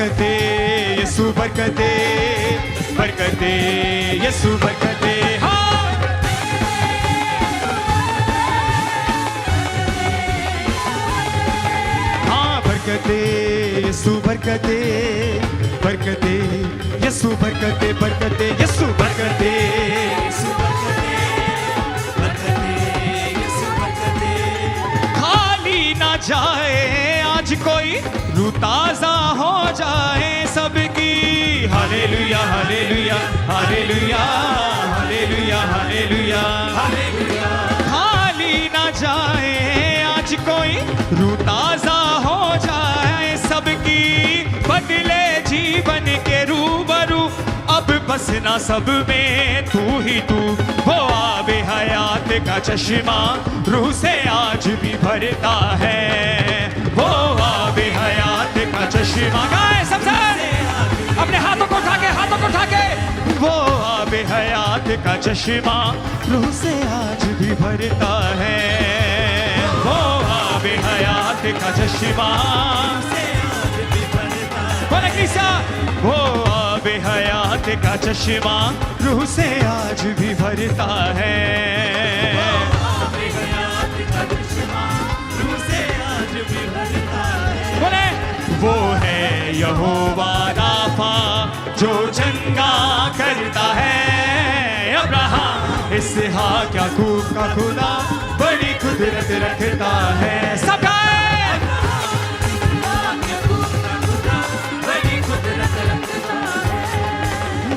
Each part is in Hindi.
बरकते यीशु बरकते बरकते यीशु बरकते हाँ बरकते यीशु बरकते बरकते यीशु बरकते बरकते यीशु बरकते खाली ना जाए आज कोई रूह ताजा हो जाए सबकी hallelujah hallelujah hallelujah hallelujah hallelujah hallelujah खाली ना जाए आज कोई रूह ताजा हो जाए सबकी बदले जीवन के रूबरू अब बसना सब में तू ही तू वो आबे हयात का चश्मा रूह से आज भी भरता है वो आबे हयात का चश्मा गाए सबसे अपने हाथों को उठा के वो आबे हयात का चश्मा रूह से आज भी भरता है वो आबे हयात का चश्मा वो आबे हयात का चश्मा रूह से आज भी भरता है बोले वो है यहोवा राफा जो चंगा करता है अब्राहम इसहाक याकूब का खुदा बड़ी कुदरत रखता है सबका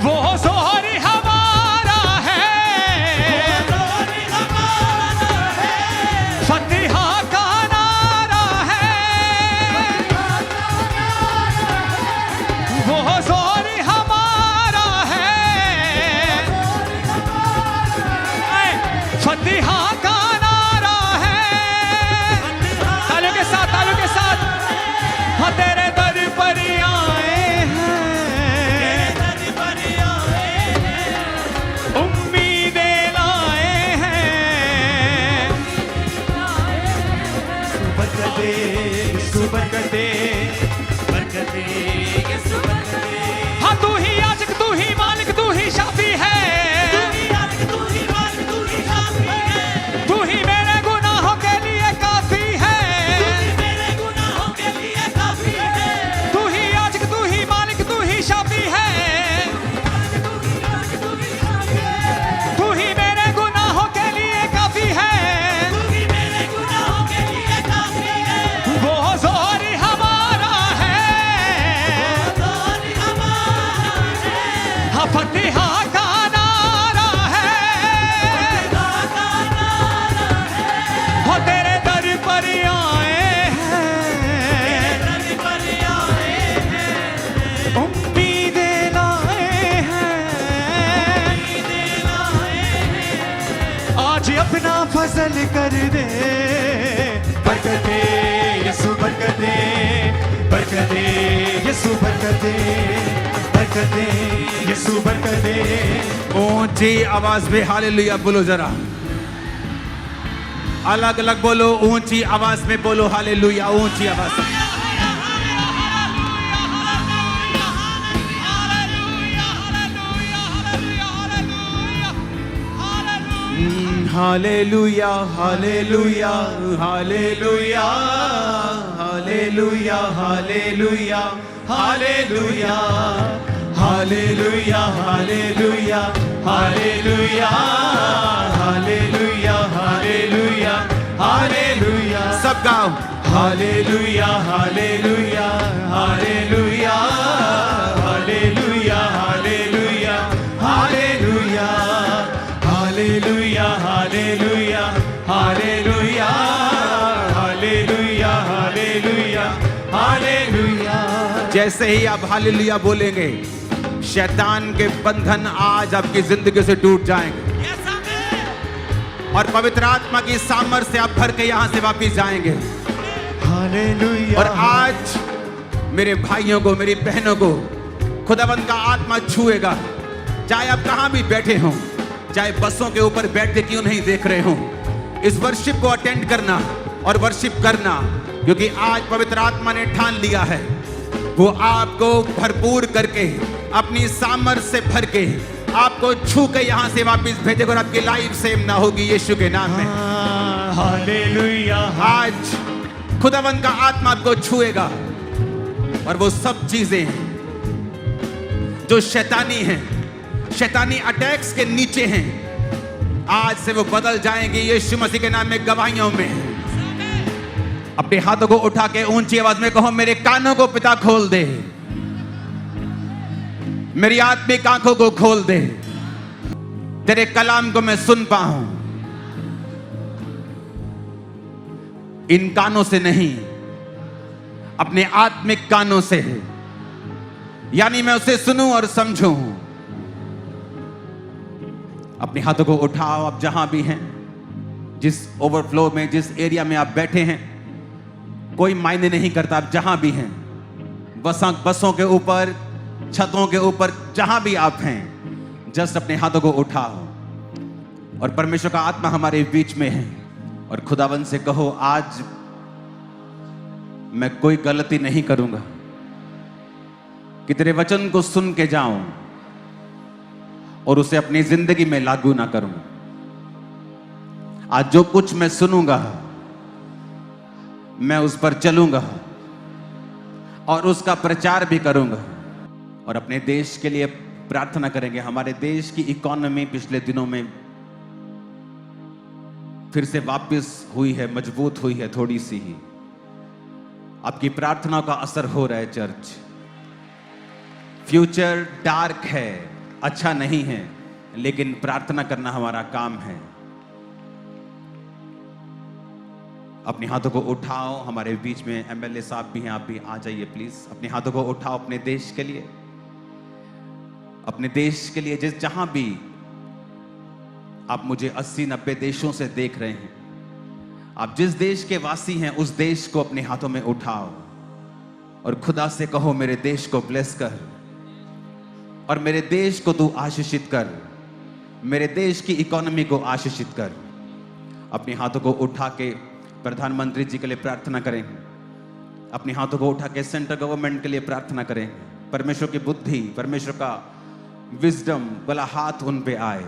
वो सोहरी हमारा है फतिहा का नारा है वो सोहरी हमारा है फतिहा का नारा है तालियों के साथ हाँ तेरे दर पर आए बरकते बरकते यीशु बरकते हाँ तू ही आशिक तू ही मालिक तू ही शाफी है तू ही मेरे गुनाहों के लिए काफी है तू ही आशिक तू ही मालिक तू ही शाफी है तू ही मेरे गुनाहों के लिए काफी है फतिहा का नारा है हो तेरे दर पर आए हैं उम्मीदें लाए हैं आज अपना फजल कर दे बरकते यीशु बरकते बरकते यीशु बरकते बरकते यीशु बरकते ऊंची आवाज में हालेलुया बोलो जरा अलग अलग बोलो ऊंची आवाज में बोलो हालेलुया ऊंची आवाज hallelujah hallelujah hallelujah hallelujah hallelujah hallelujah hallelujah hallelujah hallelujah hallelujah hallelujah hallelujah सब गाओ hallelujah hallelujah hallelujah hallelujah hallelujah hallelujah hallelujah hallelujah hallelujah hallelujah hallelujah hallelujah जैसे ही आप हालेलुया बोलेंगे शैतान के बंधन आज आपकी जिंदगी से टूट जाएंगे और पवित्र आत्मा की सामर्थ्य से आप भर के यहां से वापस जाएंगे हालेलुया और आज मेरे भाइयों को मेरी बहनों को खुदावंद का आत्मा छुएगा चाहे आप कहां भी बैठे हों चाहे बसों के ऊपर बैठ के क्यों नहीं देख रहे हों इस वर्शिप को अटेंड करना और वर्शिप करना क्योंकि आज पवित्र आत्मा ने ठान लिया है वो आपको भरपूर करके, अपनी सामर्थ से भर के, आपको छू के यहां से वापस भेजेगा और आपकी लाइफ सेम ना होगी यीशु के नाम में। हालेलुया। आज खुदावन का आत्मा आपको छुएगा और वो सब चीजें जो शैतानी हैं, शैतानी अटैक्स के नीचे हैं, आज से वो बदल जाएंगे यीशु मसीह के नाम में, गवाहियों में। अपने हाथों को उठा के ऊंची आवाज में कहो, मेरे कानों को पिता खोल दे, मेरी आत्मिक आंखों को खोल दे, तेरे कलाम को मैं सुन पाऊं। इन कानों से नहीं, अपने आत्मिक कानों से, यानी मैं उसे सुनूं और समझूं। अपने हाथों को उठाओ, आप जहां भी हैं, जिस ओवरफ्लो में, जिस एरिया में आप बैठे हैं, कोई मायने नहीं करता, आप जहां भी हैं, बसों के ऊपर, छतों के ऊपर, जहां भी आप हैं, जस्ट अपने हाथों को उठाओ और परमेश्वर का आत्मा हमारे बीच में है और खुदावन से कहो, आज मैं कोई गलती नहीं करूंगा कि तेरे वचन को सुन के जाऊं और उसे अपनी जिंदगी में लागू ना करूं। आज जो कुछ मैं सुनूंगा, मैं उस पर चलूंगा और उसका प्रचार भी करूंगा। और अपने देश के लिए प्रार्थना करेंगे। हमारे देश की इकोनॉमी पिछले दिनों में फिर से वापस हुई है, मजबूत हुई है, थोड़ी सी ही। आपकी प्रार्थनाओं का असर हो रहा है चर्च। फ्यूचर डार्क है, अच्छा नहीं है, लेकिन प्रार्थना करना हमारा काम है। अपने हाथों को उठाओ, हमारे बीच में एमएलए साहब भी हैं, आप भी आ जाइए प्लीज। अपने हाथों को उठाओ अपने देश के लिए, अपने देश के लिए। जहां भी आप मुझे 80-90 देशों से देख रहे हैं, आप जिस देश के वासी हैं उस देश को अपने हाथों में उठाओ और खुदा से कहो, मेरे देश को ब्लेस कर और मेरे देश को तू आशीषित कर, मेरे देश की इकोनॉमी को आशीषित कर। अपने हाथों को उठा के प्रधानमंत्री जी के लिए प्रार्थना करें। अपने हाथों को उठा के सेंट्रल गवर्नमेंट के लिए प्रार्थना करें। परमेश्वर की बुद्धि, परमेश्वर का विजडम वाला हाथ उन पे आए,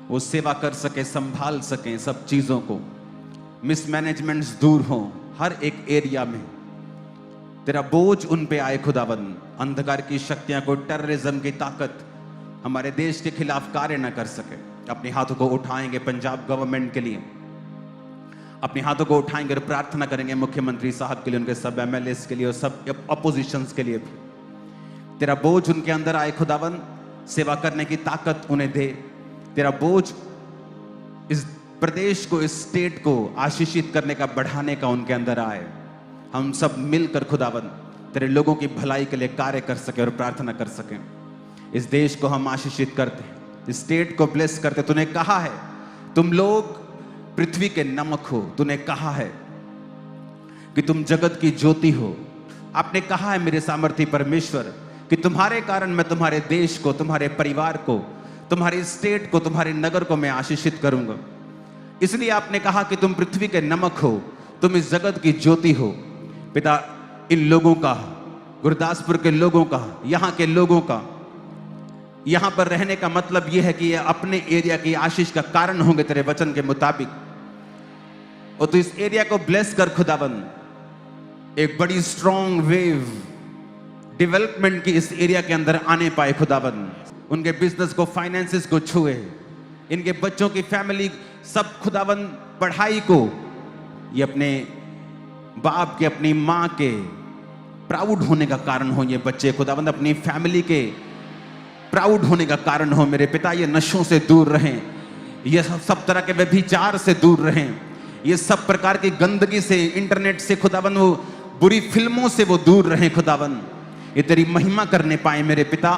वो सेवा कर सके, संभाल सके सब चीजों को। मिसमैनेजमेंट्स दूर हो हर एक एरिया में। तेरा बोझ उन पे आए खुदावन। अंधकार की शक्तियां को, टेररिज्म की ताकत हमारे देश के खिलाफ कार्य न कर सके। अपने हाथों को उठाएंगे पंजाब गवर्नमेंट के लिए, अपने हाथों को उठाएंगे और प्रार्थना करेंगे मुख्यमंत्री साहब के लिए, उनके सब एमएलएस के लिए और सब अपोजिशंस के लिए भी। तेरा बोझ उनके अंदर आए खुदावन, सेवा करने की ताकत उन्हें दे। तेरा बोझ इस प्रदेश को, इस स्टेट को आशीषित करने का, बढ़ाने का उनके अंदर आए। हम सब मिलकर खुदावन तेरे लोगों की भलाई के लिए कार्य कर सके और प्रार्थना कर सकें। इस देश को हम आशीषित करते, इस स्टेट को ब्लेस करते। तूने कहा है तुम लोग पृथ्वी के नमक हो, तूने कहा है कि तुम जगत की ज्योति हो। आपने कहा है मेरे सामर्थी परमेश्वर कि तुम्हारे कारण मैं तुम्हारे देश को, तुम्हारे परिवार को, तुम्हारे स्टेट को, तुम्हारे नगर को मैं आशीषित करूंगा। इसलिए आपने कहा कि तुम पृथ्वी के नमक हो, तुम इस जगत की ज्योति हो। पिता, इन लोगों का, गुरदासपुर के लोगों का, यहाँ के लोगों का, यहाँ पर रहने का मतलब यह है कि ये अपने एरिया की आशीष का कारण होंगे तेरे वचन के मुताबिक। और तो इस एरिया को ब्लेस कर खुदावन। एक बड़ी स्ट्रॉन्ग वेव डेवलपमेंट की इस एरिया के अंदर आने पाए खुदावन। उनके बिजनेस को, फाइनेंसेस को छुए, इनके बच्चों की फैमिली सब खुदावन, पढ़ाई को, ये अपने बाप के, अपनी माँ के प्राउड होने का कारण हो। ये बच्चे खुदावन अपनी फैमिली के प्राउड होने का कारण हो। मेरे पिता, ये नशों से दूर रहें, ये सब तरह के व्यभिचार से दूर रहें, ये सब प्रकार की गंदगी से, इंटरनेट से खुदावन, वो बुरी फिल्मों से वो दूर रहें खुदावन। ये तेरी महिमा करने पाए मेरे पिता।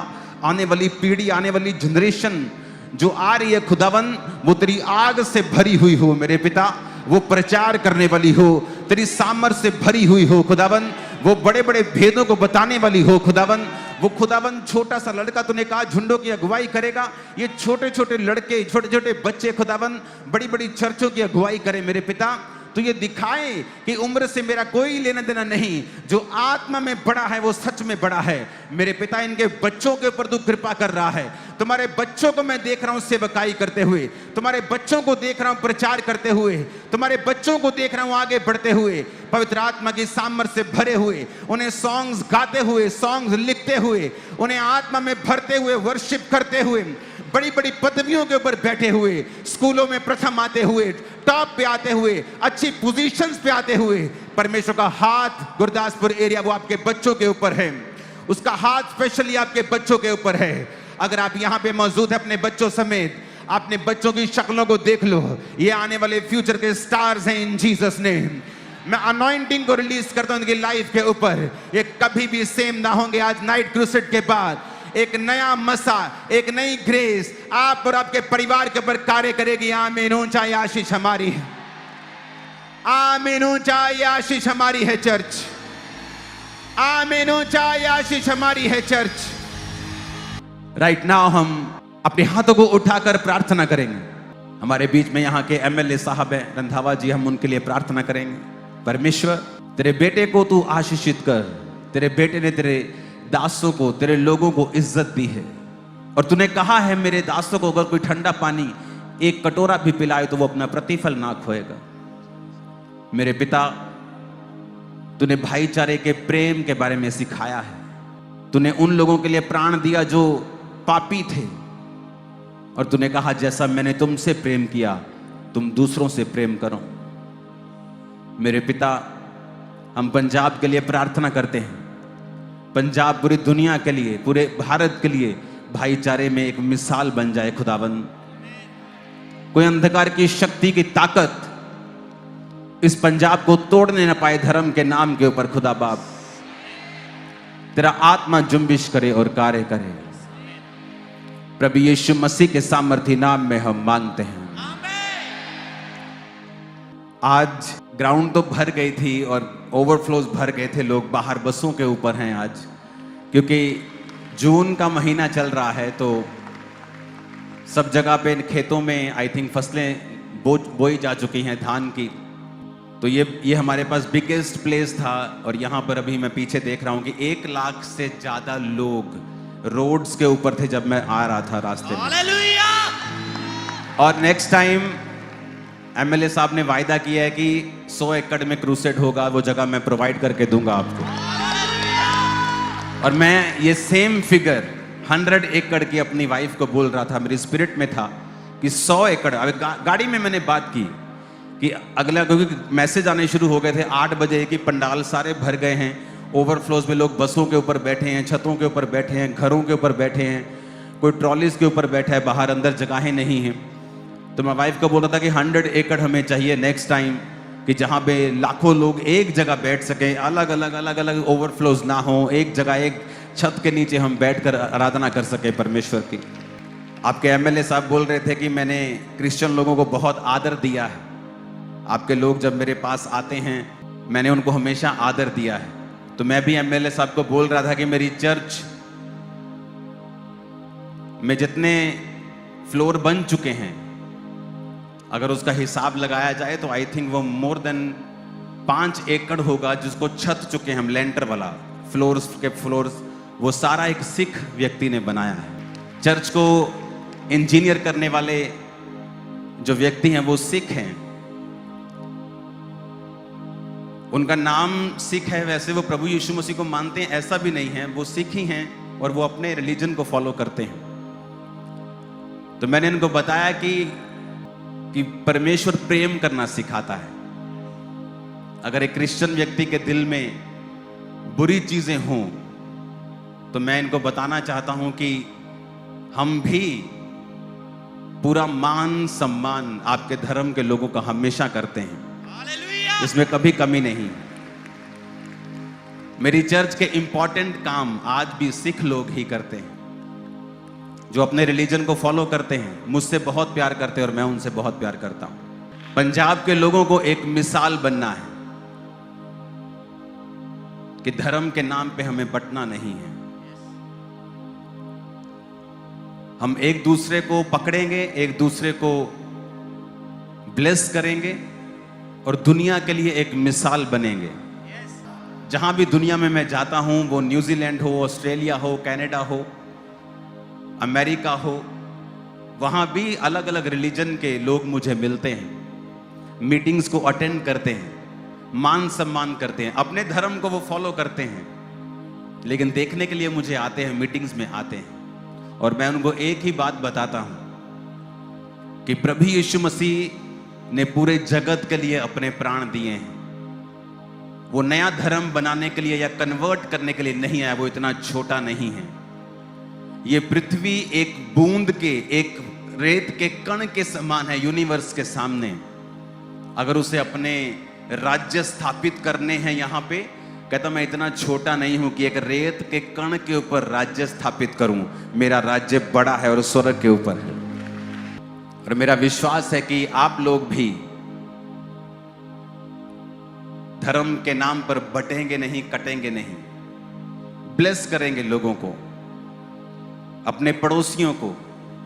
आने वाली पीढ़ी, आने वाली जनरेशन जो आ रही है खुदावन, वो तेरी आग से भरी हुई हो मेरे पिता। वो प्रचार करने वाली हो, तेरी सामर्थ्य से भरी हुई हो खुदावन। वो बड़े बड़े भेदों को बताने वाली हो खुदावन। वो खुदावन, छोटा सा लड़का तूने कहा झुंडों की अगुवाई करेगा। ये छोटे छोटे लड़के, छोटे छोटे बच्चे खुदावन बड़ी बड़ी चर्चों की अगुवाई करें मेरे पिता। तो ये दिखाए कि उम्र से मेरा कोई लेना देना नहीं, जो आत्मा में बड़ा है वो सच में बड़ा है। मेरे पिता इनके बच्चों के ऊपर तू कृपा कर रहा है। तुम्हारे बच्चों को मैं देख रहा हूं सेवकाई करते हुए, तुम्हारे बच्चों को देख रहा हूं प्रचार करते हुए, तुम्हारे बच्चों को देख रहा हूं आगे बढ़ते हुए, पवित्र आत्मा की सामर्थ्य से भरे हुए, उन्हें सॉन्ग्स गाते हुए, सॉन्ग्स लिखते हुए, उन्हें आत्मा में भरते हुए, वर्शिप करते हुए, बड़ी बड़ी पदवियों के ऊपर बैठे हुए, स्कूलों में प्रथम आते हुए, टॉप पे आते हुए, अच्छी पोजीशंस पे आते हुए। परमेश्वर का हाथ गुरदासपुर एरिया वो आपके बच्चों के ऊपर है, उसका हाथ स्पेशली आपके बच्चों के ऊपर है। अगर आप यहाँ पे मौजूद है अपने बच्चों समेत, अपने बच्चों की शक्लों को देख लो, ये आने वाले फ्यूचर के स्टार्स हैं इन जीसस नेम। मैं अनॉइंटिंग को रिलीज करता हूं इनकी लाइफ के ऊपर, ये कभी भी सेम ना होंगे। आज नाइट क्रूसेड के बाद एक नया मसा, एक नई ग्रेस आप और आपके परिवार के ऊपर कार्य करेगी। आमीन। ऊंचाई आशीष हमारी है, आमीन। ऊंचाई आशीष हमारी है चर्च, आमीन। ऊंचाई आशीष हमारी है चर्च। राइट नाउ हम अपने हाथों को उठाकर प्रार्थना करेंगे। हमारे बीच में यहाँ के एमएलए साहब हैं रंधावा जी, हम उनके लिए प्रार्थना करेंगे। परमेश्वर, तेरे बेटे को तू आशीषित कर। तेरे बेटे ने तेरे दासों को, तेरे लोगों को इज्जत दी है, और तूने कहा है मेरे दासों को अगर कोई ठंडा पानी एक कटोरा भी पिलाए तो वो अपना प्रतिफल ना खोएगा। मेरे पिता, तूने भाईचारे के प्रेम के बारे में सिखाया है। तूने उन लोगों के लिए प्राण दिया जो पापी थे, और तूने कहा जैसा मैंने तुमसे प्रेम किया तुम दूसरों से प्रेम करो। मेरे पिता, हम पंजाब के लिए प्रार्थना करते हैं। पंजाब पूरी दुनिया के लिए, पूरे भारत के लिए भाईचारे में एक मिसाल बन जाए खुदावंद। कोई अंधकार की शक्ति की ताकत इस पंजाब को तोड़ने न पाए धर्म के नाम के ऊपर। खुदा बाप, तेरा आत्मा जुम्बिश करे और कार्य करे। प्रभु यीशु मसीह के सामर्थी नाम में हम मांगते हैं। आज ग्राउंड तो भर गई थी और ओवरफ्लोज भर गए थे, लोग बाहर बसों के ऊपर हैं आज, क्योंकि जून का महीना चल रहा है। तो सब जगह पे खेतों में आई थिंक फसलें बोई जा चुकी हैं धान की। तो ये हमारे पास बिगेस्ट प्लेस था, और यहाँ पर अभी मैं पीछे देख रहा हूँ कि 1 लाख से ज्यादा लोग रोड्स के ऊपर थे जब मैं आ रहा था रास्ते में। और नेक्स्ट टाइम एमएलए साहब ने वायदा किया है कि 100 एकड़ में क्रूसेड होगा, वो जगह मैं प्रोवाइड करके दूंगा आपको। और मैं ये सेम फिगर 100 एकड़ की अपनी वाइफ को बोल रहा था, मेरी स्पिरिट में था कि 100 एकड़। गाड़ी में मैंने बात की कि अगला, क्योंकि मैसेज आने शुरू हो गए थे 8 बजे कि पंडाल सारे भर गए हैं, ओवरफ्लोज में लोग बसों के ऊपर बैठे हैं, छतों के ऊपर बैठे हैं, घरों के ऊपर बैठे हैं, कोई ट्रॉलीज के ऊपर बैठा है, बाहर अंदर जगहें नहीं हैं। तो मैं वाइफ को बोल रहा था कि 100 एकड़ हमें चाहिए नेक्स्ट टाइम, कि जहाँ पे लाखों लोग एक जगह बैठ सकें, अलग अलग ओवरफ्लोज ना हो, एक जगह एक छत के नीचे हम बैठकर आराधना कर सके परमेश्वर की। आपके एमएलए साहब बोल रहे थे कि मैंने क्रिश्चियन लोगों को बहुत आदर दिया है। आपके लोग जब मेरे पास आते हैं मैंने उनको हमेशा आदर दिया है। तो मैं भी एमएलए साहब को बोल रहा था कि मेरी चर्च में जितने फ्लोर बन चुके हैं, अगर उसका हिसाब लगाया जाए तो आई थिंक वो मोर देन 5 एकड़ होगा जिसको छत चुके हैं हम, लेंटर वाला फ्लोर्स वो सारा एक सिख व्यक्ति ने बनाया है। चर्च को इंजीनियर करने वाले जो व्यक्ति हैं वो सिख हैं, उनका नाम सिख है। वैसे वो प्रभु यीशु मसीह को मानते हैं ऐसा भी नहीं है, वो सिख ही हैं और वो अपने रिलीजन को फॉलो करते हैं। तो मैंने इनको बताया कि परमेश्वर प्रेम करना सिखाता है। अगर एक क्रिश्चियन व्यक्ति के दिल में बुरी चीजें हों तो मैं इनको बताना चाहता हूं कि हम भी पूरा मान सम्मान आपके धर्म के लोगों का हमेशा करते हैं, इसमें कभी कमी नहीं। मेरी चर्च के इंपॉर्टेंट काम आज भी सिख लोग ही करते हैं, जो अपने रिलीजन को फॉलो करते हैं, मुझसे बहुत प्यार करते हैं और मैं उनसे बहुत प्यार करता हूं। पंजाब के लोगों को एक मिसाल बनना है कि धर्म के नाम पे हमें बंटना नहीं है। हम एक दूसरे को पकड़ेंगे, एक दूसरे को ब्लेस करेंगे और दुनिया के लिए एक मिसाल बनेंगे। जहां भी दुनिया में मैं जाता हूं, वो न्यूजीलैंड हो, ऑस्ट्रेलिया हो, कनाडा हो, अमेरिका हो, वहां भी अलग अलग रिलीजन के लोग मुझे मिलते हैं, मीटिंग्स को अटेंड करते हैं, मान सम्मान करते हैं, अपने धर्म को वो फॉलो करते हैं, लेकिन देखने के लिए मुझे आते हैं, मीटिंग्स में आते हैं। और मैं उनको एक ही बात बताता हूं कि प्रभु यीशु मसीह ने पूरे जगत के लिए अपने प्राण दिए हैं। वो नया धर्म बनाने के लिए या कन्वर्ट करने के लिए नहीं आया, वो इतना छोटा नहीं है। ये पृथ्वी एक बूंद के, एक रेत के कण के समान है यूनिवर्स के सामने। अगर उसे अपने राज्य स्थापित करने हैं यहाँ पे, कहता मैं इतना छोटा नहीं हूं कि एक रेत के कण के ऊपर राज्य स्थापित करूं। मेरा राज्य बड़ा है और स्वर्ग के ऊपर है। और मेरा विश्वास है कि आप लोग भी धर्म के नाम पर बटेंगे नहीं, कटेंगे नहीं, ब्लेस करेंगे लोगों को, अपने पड़ोसियों को,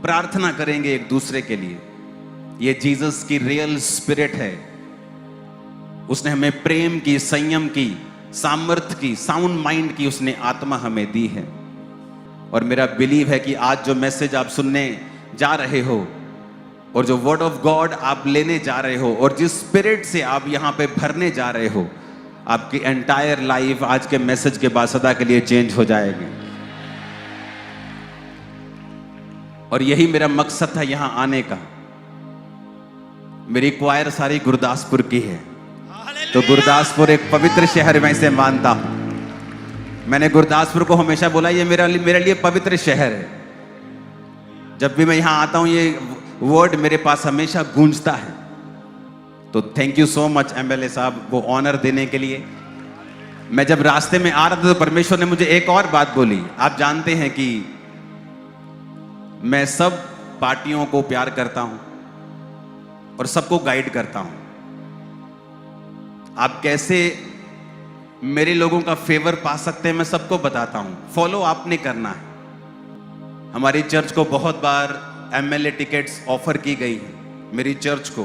प्रार्थना करेंगे एक दूसरे के लिए। ये जीसस की रियल स्पिरिट है। उसने हमें प्रेम की, संयम की, सामर्थ्य की, साउंड माइंड की उसने आत्मा हमें दी है। और मेरा बिलीव है कि आज जो मैसेज आप सुनने जा रहे हो और जो वर्ड ऑफ गॉड आप लेने जा रहे हो और जिस स्पिरिट से आप यहां पे भरने जा रहे हो, आपकी एंटायर लाइफ आज के मैसेज के बाद सदा के लिए चेंज हो जाएगी। और यही मेरा मकसद था यहां आने का। मेरी क्वायर सारी गुरदासपुर की है, तो गुरदासपुर एक पवित्र शहर मैं इसे मानता हूं। मैंने गुरदासपुर को हमेशा बोला ये मेरे लिए पवित्र शहर है। जब भी मैं यहां आता हूं ये वर्ड मेरे पास हमेशा गूंजता है। तो thank you so much MLA साहब वो ऑनर देने के लिए। मैं जब रास्ते में आ रहा था तो परमेश्वर ने मुझे एक और बात बोली। आप जानते हैं कि मैं सब पार्टियों को प्यार करता हूं और सबको गाइड करता हूं। आप कैसे मेरे लोगों का फेवर पा सकते हैं मैं सबको बताता हूं। फॉलो आपने करना है। हमारी चर्च को बहुत बार एमएलए टिकट्स ऑफर की गई है। मेरी चर्च को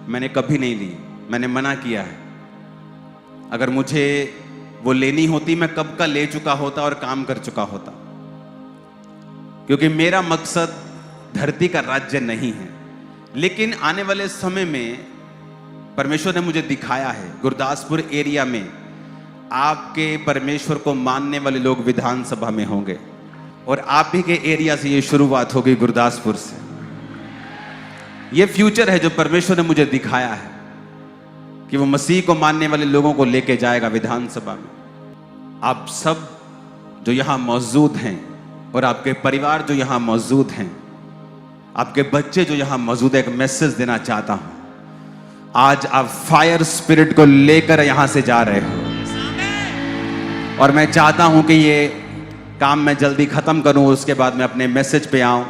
मैंने कभी नहीं ली, मैंने मना किया है। अगर मुझे वो लेनी होती मैं कब का ले चुका होता और काम कर चुका होता, क्योंकि मेरा मकसद धरती का राज्य नहीं है। लेकिन आने वाले समय में परमेश्वर ने मुझे दिखाया है गुरदासपुर एरिया में आपके परमेश्वर को मानने वाले लोग विधानसभा में होंगे और आप ही के एरिया से ये शुरुआत होगी गुरदासपुर से। ये फ्यूचर है जो परमेश्वर ने मुझे दिखाया है कि वो मसीह को मानने वाले लोगों को लेके जाएगा विधानसभा में। आप सब जो यहां मौजूद हैं और आपके परिवार जो यहां मौजूद हैं, आपके बच्चे जो यहां मौजूद है, एक मैसेज देना चाहता हूं। आज आप फायर स्पिरिट को लेकर यहां से जा रहे हो और मैं चाहता हूं कि ये काम मैं जल्दी खत्म करूं, उसके बाद मैं अपने मैसेज पे आऊं।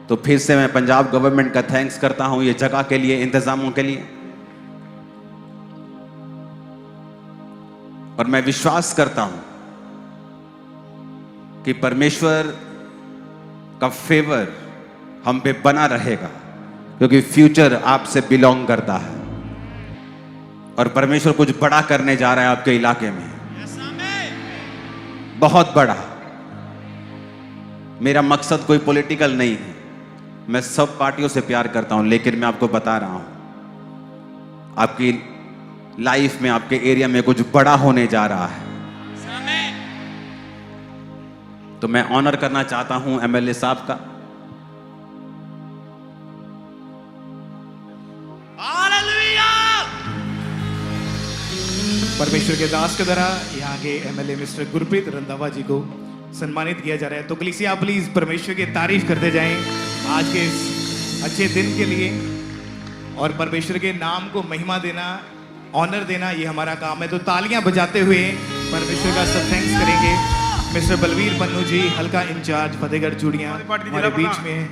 तो फिर से मैं पंजाब गवर्नमेंट का थैंक्स करता हूं ये जगह के लिए, इंतजामों के लिए। और मैं विश्वास करता हूं कि परमेश्वर का फेवर हम पे बना रहेगा, क्योंकि फ्यूचर आपसे बिलोंग करता है और परमेश्वर कुछ बड़ा करने जा रहा है आपके इलाके में, बहुत बड़ा। मेरा मकसद कोई पॉलिटिकल नहीं है, मैं सब पार्टियों से प्यार करता हूं, लेकिन मैं आपको बता रहा हूं आपकी लाइफ में, आपके एरिया में कुछ बड़ा होने जा रहा है। तो मैं ऑनर करना चाहता हूं एमएलए साहब का। परमेश्वर के दास के द्वारा यहाँ के एमएलए मिस्टर गुरप्रीत रंधावा जी को सम्मानित किया जा रहा है। तो कलीसिया प्लीज परमेश्वर की तारीफ करते जाएं आज के इस अच्छे दिन के लिए। और परमेश्वर के नाम को महिमा देना, ऑनर देना, ये हमारा काम है। तो तालियां बजाते हुए परमेश्वर का सब थैंक्स करेंगे। मिस्टर बलवीर पन्नू जी, हल्का इंचार्ज फतेहगढ़ चूड़ियां हमारे बीच में है,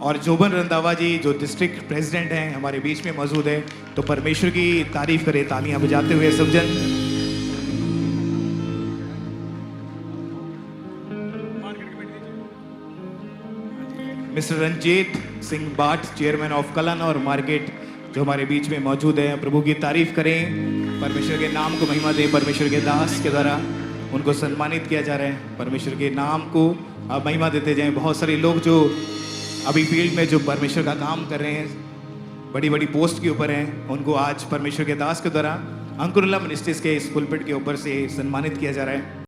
और जोबन रंधावा जी जो डिस्ट्रिक्ट प्रेसिडेंट हैं हमारे बीच में मौजूद है। तो परमेश्वर की तारीफ करें तालियां बजाते हुए सब जन। मिस्टर रंजीत सिंह बाट, चेयरमैन ऑफ कलन और मार्केट जो हमारे बीच में मौजूद है, प्रभु की तारीफ करें, परमेश्वर के नाम को महिमा दें। परमेश्वर के दास के द्वारा उनको सम्मानित किया जा रहा है। परमेश्वर के नाम को आप महिमा देते जाएं। बहुत सारे लोग जो अभी फील्ड में जो परमेश्वर का काम कर रहे हैं, बड़ी बड़ी पोस्ट के ऊपर हैं, उनको आज परमेश्वर के दास के द्वारा अंकुरला मिनिस्ट्रीज के इस पुलपिट के ऊपर से सम्मानित किया जा रहा है।